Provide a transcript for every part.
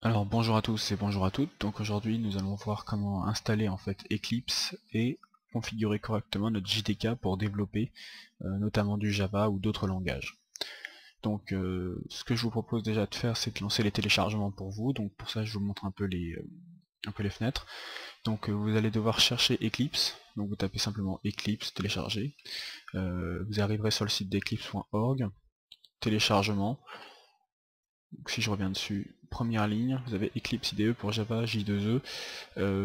Alors bonjour à tous et bonjour à toutes. Donc aujourd'hui nous allons voir comment installer en fait Eclipse et configurer correctement notre JDK pour développer notamment du Java ou d'autres langages. Donc ce que je vous propose déjà de faire, c'est de lancer les téléchargements pour vous. Donc pour ça je vous montre un peu les fenêtres. Donc vous allez devoir chercher Eclipse. Donc vous tapez simplement Eclipse télécharger. Vous arriverez sur le site d'eclipse.org, téléchargement. Donc si je reviens dessus, première ligne, vous avez Eclipse IDE pour Java J2E.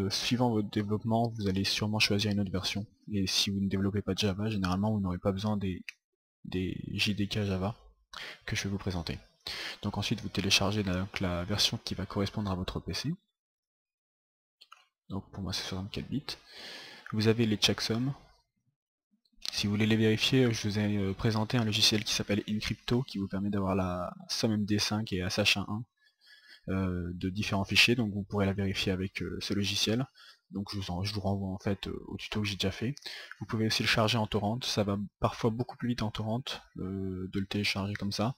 Suivant votre développement, vous allez sûrement choisir une autre version. Et si vous ne développez pas de Java, généralement vous n'aurez pas besoin des JDK Java que je vais vous présenter. Donc ensuite vous téléchargez la version qui va correspondre à votre PC. Donc pour moi c'est 64 bits. Vous avez les checksums. Si vous voulez les vérifier, je vous ai présenté un logiciel qui s'appelle Encrypto qui vous permet d'avoir la somme MD5 et SH11 de différents fichiers, donc vous pourrez la vérifier avec ce logiciel. Donc je vous renvoie en fait au tuto que j'ai déjà fait. Vous pouvez aussi le charger en torrent, ça va parfois beaucoup plus vite en torrent de le télécharger comme ça.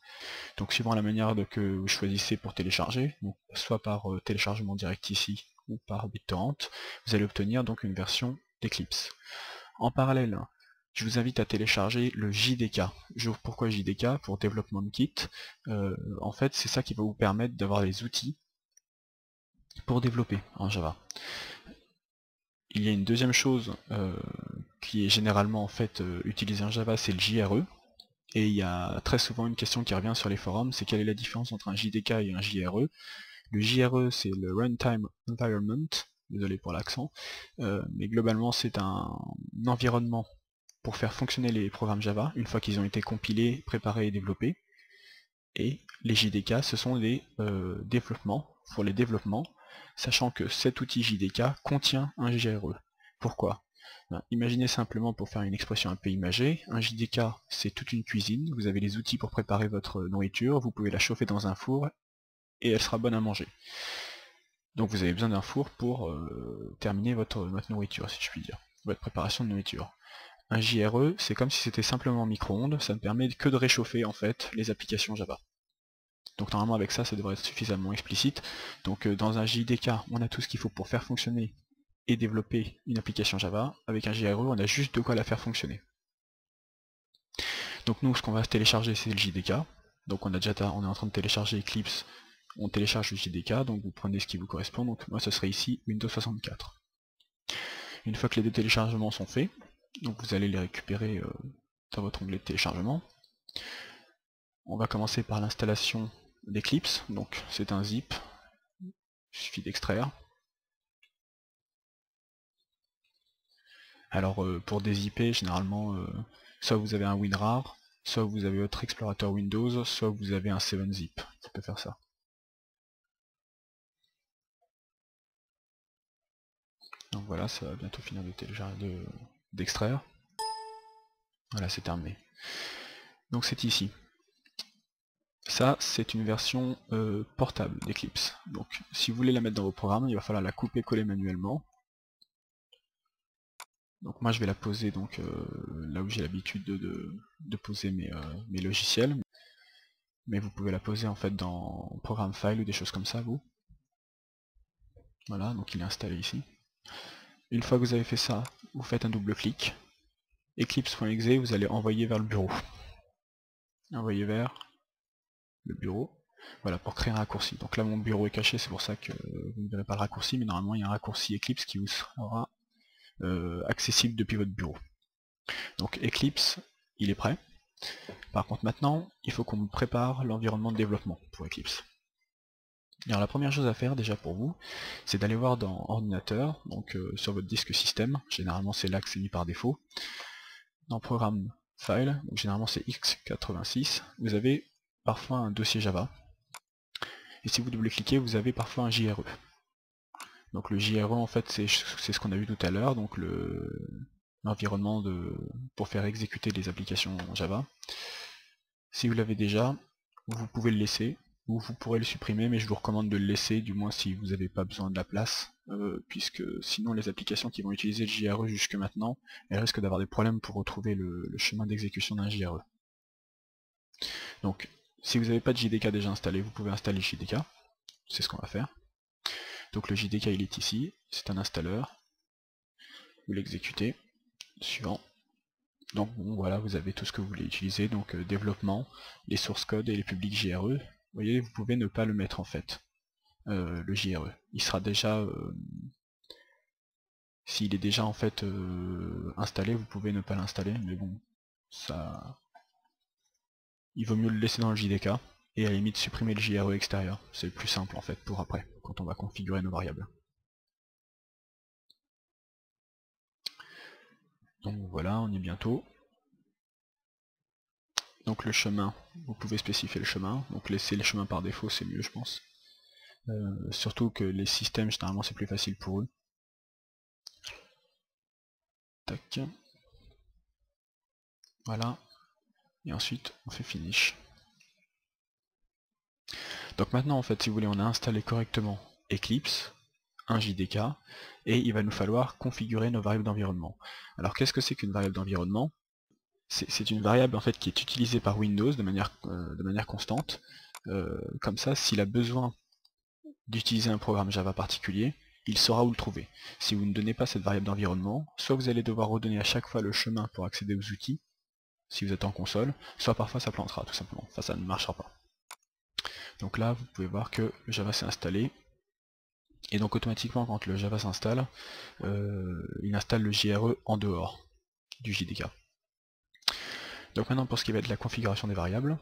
Donc suivant la manière que vous choisissez pour télécharger, donc soit par téléchargement direct ici ou par BitTorrent, vous allez obtenir donc une version d'Eclipse. En parallèle, je vous invite à télécharger le JDK. Pourquoi JDK? Pour Development Kit. En fait, c'est ça qui va vous permettre d'avoir les outils pour développer en Java. Il y a une deuxième chose qui est généralement en fait utilisée en Java, c'est le JRE. Et il y a très souvent une question qui revient sur les forums, c'est quelle est la différence entre un JDK et un JRE. Le JRE, c'est le Runtime Environment, désolé pour l'accent, mais globalement c'est un environnement pour faire fonctionner les programmes Java, une fois qu'ils ont été compilés, préparés et développés. Et les JDK, ce sont des développements, pour les développements, sachant que cet outil JDK contient un JRE. Pourquoi? Imaginez simplement, pour faire une expression un peu imagée, un JDK c'est toute une cuisine, vous avez les outils pour préparer votre nourriture, vous pouvez la chauffer dans un four et elle sera bonne à manger. Donc vous avez besoin d'un four pour terminer votre nourriture, si je puis dire, votre préparation de nourriture. Un JRE, c'est comme si c'était simplement micro-ondes, ça ne permet que de réchauffer en fait les applications Java. Donc normalement avec ça, ça devrait être suffisamment explicite. Donc dans un JDK, on a tout ce qu'il faut pour faire fonctionner et développer une application Java. Avec un JRE, on a juste de quoi la faire fonctionner. Donc nous, ce qu'on va télécharger, c'est le JDK. Donc on est en train de télécharger Eclipse, on télécharge le JDK, donc vous prenez ce qui vous correspond. Donc moi, ce serait ici Windows 64. Une fois que les deux téléchargements sont faits, donc vous allez les récupérer dans votre onglet de téléchargement. On va commencer par l'installation d'Eclipse, donc c'est un zip, il suffit d'extraire. Alors pour dézipper, généralement, soit vous avez un WinRAR, soit vous avez votre explorateur Windows, soit vous avez un 7-zip qui peut faire ça. Donc voilà, ça va bientôt finir d'extraire. Voilà, c'est terminé. Donc c'est ici. Ça, c'est une version portable d'Eclipse. Donc si vous voulez la mettre dans vos programmes, il va falloir la couper-coller manuellement. Donc moi je vais la poser donc là où j'ai l'habitude de poser mes logiciels. Mais vous pouvez la poser en fait dans Programme File ou des choses comme ça, vous. Voilà, donc il est installé ici. Une fois que vous avez fait ça, vous faites un double clic. Eclipse.exe, vous allez envoyer vers le bureau. Envoyer vers le bureau. Voilà, pour créer un raccourci. Donc là mon bureau est caché, c'est pour ça que vous ne verrez pas le raccourci, mais normalement il y a un raccourci Eclipse qui vous sera accessible depuis votre bureau. Donc Eclipse, il est prêt. Par contre maintenant, il faut qu'on prépare l'environnement de développement pour Eclipse. Alors la première chose à faire déjà pour vous, c'est d'aller voir dans ordinateur, donc sur votre disque système, généralement c'est là que c'est mis par défaut, dans programme file, donc généralement c'est x86, vous avez parfois un dossier Java, et si vous double-cliquez, vous avez parfois un JRE. Donc le JRE en fait c'est ce qu'on a vu tout à l'heure, donc l'environnement pour faire exécuter les applications Java. Si vous l'avez déjà, vous pouvez le laisser, ou vous pourrez le supprimer, mais je vous recommande de le laisser, du moins si vous n'avez pas besoin de la place, puisque sinon les applications qui vont utiliser le JRE jusque maintenant, elles risquent d'avoir des problèmes pour retrouver le chemin d'exécution d'un JRE. Donc, si vous n'avez pas de JDK déjà installé, vous pouvez installer JDK. c'est ce qu'on va faire. Donc le JDK il est ici, c'est un installeur, vous l'exécutez, suivant. Donc bon, voilà, vous avez tout ce que vous voulez utiliser, donc développement, les sources code et les publics JRE. Vous voyez, vous pouvez ne pas le mettre en fait, le JRE. Il sera déjà, s'il est déjà en fait installé, vous pouvez ne pas l'installer, mais bon, ça, il vaut mieux le laisser dans le JDK, et à la limite supprimer le JRE extérieur. C'est le plus simple en fait pour après, quand on va configurer nos variables. Donc voilà, on y est bientôt. Donc le chemin, vous pouvez spécifier le chemin, donc laisser les chemins par défaut c'est mieux je pense. Surtout que les systèmes généralement c'est plus facile pour eux. Tac. Voilà. Et ensuite on fait finish. Donc maintenant en fait si vous voulez on a installé correctement Eclipse, un JDK, et il va nous falloir configurer nos variables d'environnement. Alors qu'est-ce que c'est qu'une variable d'environnement? C'est une variable en fait qui est utilisée par Windows de manière constante. Comme ça, s'il a besoin d'utiliser un programme Java particulier, il saura où le trouver. Si vous ne donnez pas cette variable d'environnement, soit vous allez devoir redonner à chaque fois le chemin pour accéder aux outils, si vous êtes en console, soit parfois ça plantera tout simplement, enfin ça ne marchera pas. Donc là, vous pouvez voir que le Java s'est installé, et donc automatiquement quand le Java s'installe, il installe le JRE en dehors du JDK. Donc maintenant pour ce qui va être la configuration des variables,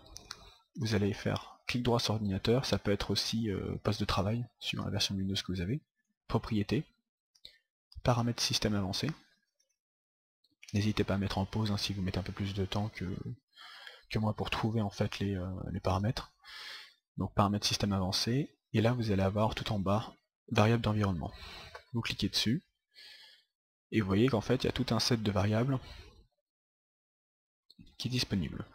vous allez faire clic droit sur ordinateur, ça peut être aussi poste de travail, suivant la version de Windows que vous avez, propriété, paramètres système avancé. N'hésitez pas à mettre en pause hein, si vous mettez un peu plus de temps que moi pour trouver en fait les paramètres. Donc paramètres système avancé, et là vous allez avoir tout en bas variable d'environnement. Vous cliquez dessus, et vous voyez qu'en fait il y a tout un set de variables qui est disponible.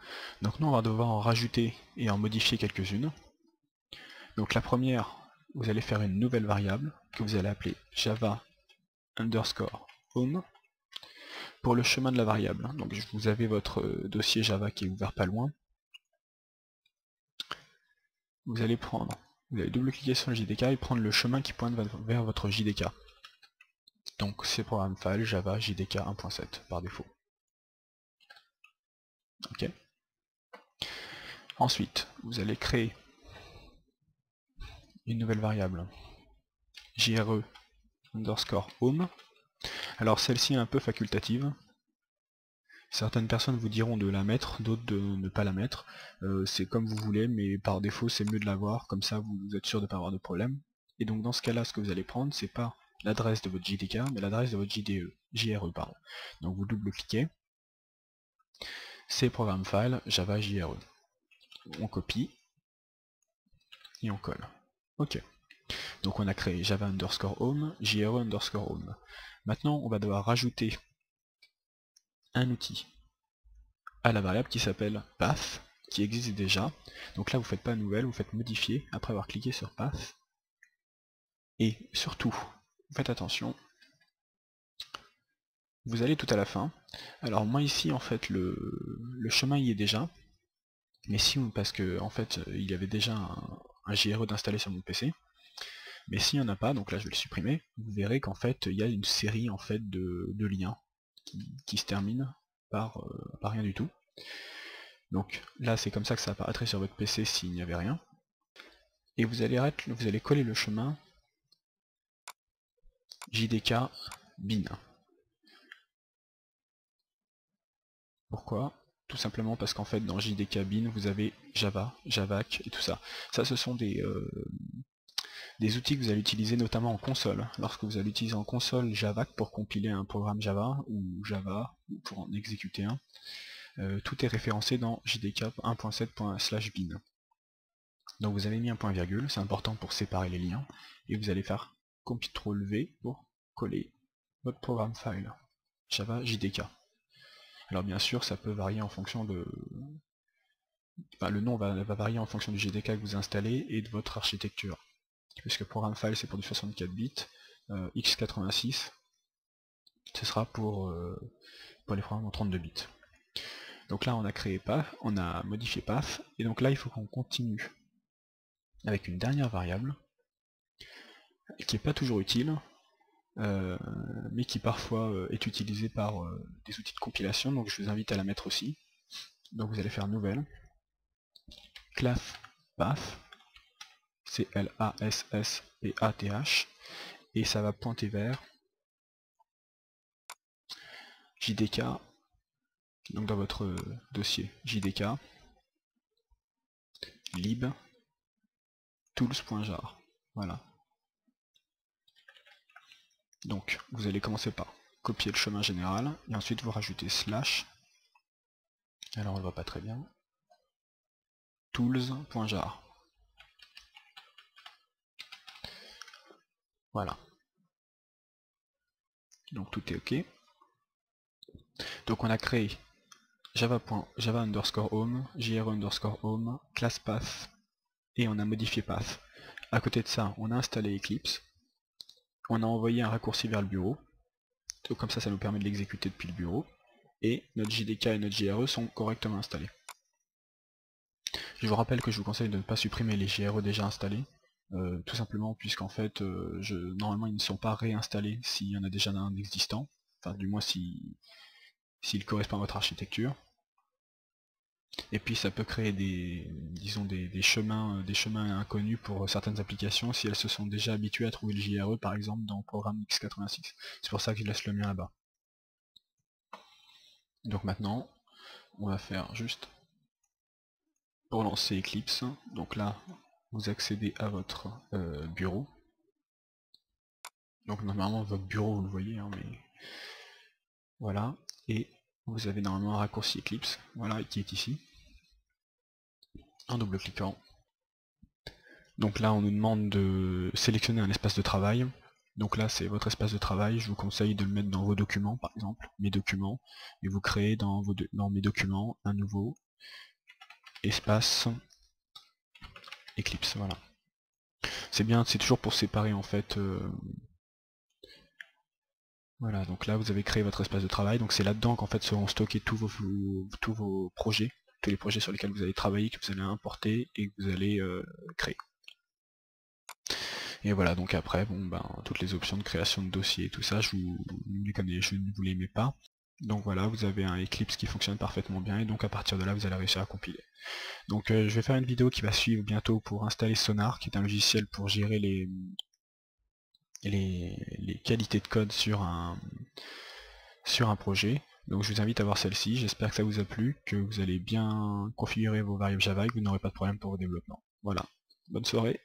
Donc nous on va devoir en rajouter et en modifier quelques-unes. Donc la première, vous allez faire une nouvelle variable que vous allez appeler java underscore home pour le chemin de la variable. Donc vous avez votre dossier Java qui est ouvert pas loin. Vous allez double-cliquer sur le JDK et prendre le chemin qui pointe vers votre JDK. Donc c'est programme file Java JDK 1.7 par défaut. Ok. Ensuite, vous allez créer une nouvelle variable JRE underscore home. Alors celle-ci est un peu facultative. Certaines personnes vous diront de la mettre, d'autres de ne pas la mettre. C'est comme vous voulez, mais par défaut c'est mieux de l'avoir, comme ça vous êtes sûr de ne pas avoir de problème. Et donc dans ce cas-là, ce que vous allez prendre, c'est pas l'adresse de votre JDK, mais l'adresse de votre JRE. Donc vous double-cliquez, c'est programme file Java JRE. On copie, et on colle. Ok. Donc on a créé Java underscore home, JRE underscore home. Maintenant on va devoir rajouter un outil à la variable qui s'appelle path, qui existe déjà. Donc là vous faites pas nouvelle, vous faites modifier après avoir cliqué sur path. Et surtout, faites attention, vous allez tout à la fin. Alors moi ici en fait le chemin y est déjà, mais si parce que en fait il y avait déjà un JRE d'installer sur mon PC. Mais s'il n'y en a pas, donc là je vais le supprimer, vous verrez qu'en fait il y a une série en fait de liens qui se terminent par rien du tout. Donc là c'est comme ça que ça apparaîtrait sur votre PC s'il n'y avait rien. Et vous allez coller le chemin JDK bin. Pourquoi? Tout simplement parce qu'en fait dans JDK bin vous avez Java, Javac et tout ça. Ça ce sont des outils que vous allez utiliser notamment en console. Lorsque vous allez utiliser en console Javac pour compiler un programme Java, ou Java pour en exécuter un, tout est référencé dans JDK 1.7/bin. Donc vous avez mis un point virgule, c'est important pour séparer les liens, et vous allez faire CTRL-V pour coller votre programme file Java JDK. Alors bien sûr ça peut varier en fonction de... Enfin, le nom va varier en fonction du JDK que vous installez et de votre architecture. Puisque programme file c'est pour du 64 bits, x86 ce sera pour les programmes en 32 bits. Donc là on a créé path, on a modifié path, et donc là il faut qu'on continue avec une dernière variable qui n'est pas toujours utile, mais qui parfois est utilisé par des outils de compilation, donc je vous invite à la mettre aussi. Donc vous allez faire nouvelle, class path, C-L-A-S-S-P-A-T-H, et ça va pointer vers JDK, donc dans votre dossier JDK, lib, tools.jar, voilà. Donc vous allez commencer par copier le chemin général, et ensuite vous rajoutez slash, alors on le voit pas très bien, tools.jar. Voilà. Donc tout est ok. Donc on a créé java underscore home, jre underscore home, class path, et on a modifié path. À côté de ça, on a installé Eclipse, on a envoyé un raccourci vers le bureau, donc comme ça nous permet de l'exécuter depuis le bureau, et notre JDK et notre JRE sont correctement installés. Je vous rappelle que je vous conseille de ne pas supprimer les JRE déjà installés, tout simplement puisqu'en fait, normalement ils ne sont pas réinstallés s'il y en a déjà un existant, enfin du moins s'il correspond à votre architecture. Et puis ça peut créer disons des chemins inconnus pour certaines applications si elles se sont déjà habituées à trouver le JRE par exemple dans le programme x86. C'est pour ça que je laisse le mien là-bas. Donc maintenant, on va faire juste pour lancer Eclipse. Donc là, vous accédez à votre bureau. Donc normalement votre bureau vous le voyez, hein, mais voilà. Et vous avez normalement un raccourci Eclipse, voilà, qui est ici. En double-cliquant. Donc là on nous demande de sélectionner un espace de travail. Donc là c'est votre espace de travail, je vous conseille de le mettre dans vos documents par exemple, mes documents, et vous créez dans mes documents un nouveau espace Eclipse, voilà. C'est bien, c'est toujours pour séparer en fait. Voilà, donc là vous avez créé votre espace de travail, donc c'est là-dedans qu'en fait seront stockés tous vos projets, tous les projets sur lesquels vous allez travailler, que vous allez importer et que vous allez créer. Et voilà, donc après, bon ben toutes les options de création de dossiers et tout ça, je ne vous les mets pas. Donc voilà, vous avez un Eclipse qui fonctionne parfaitement bien, et donc à partir de là, vous allez réussir à compiler. Donc je vais faire une vidéo qui va suivre bientôt pour installer Sonar, qui est un logiciel pour gérer les qualités de code sur un projet. Donc je vous invite à voir celle-ci, j'espère que ça vous a plu, que vous allez bien configurer vos variables Java et que vous n'aurez pas de problème pour vos développements. Voilà, bonne soirée.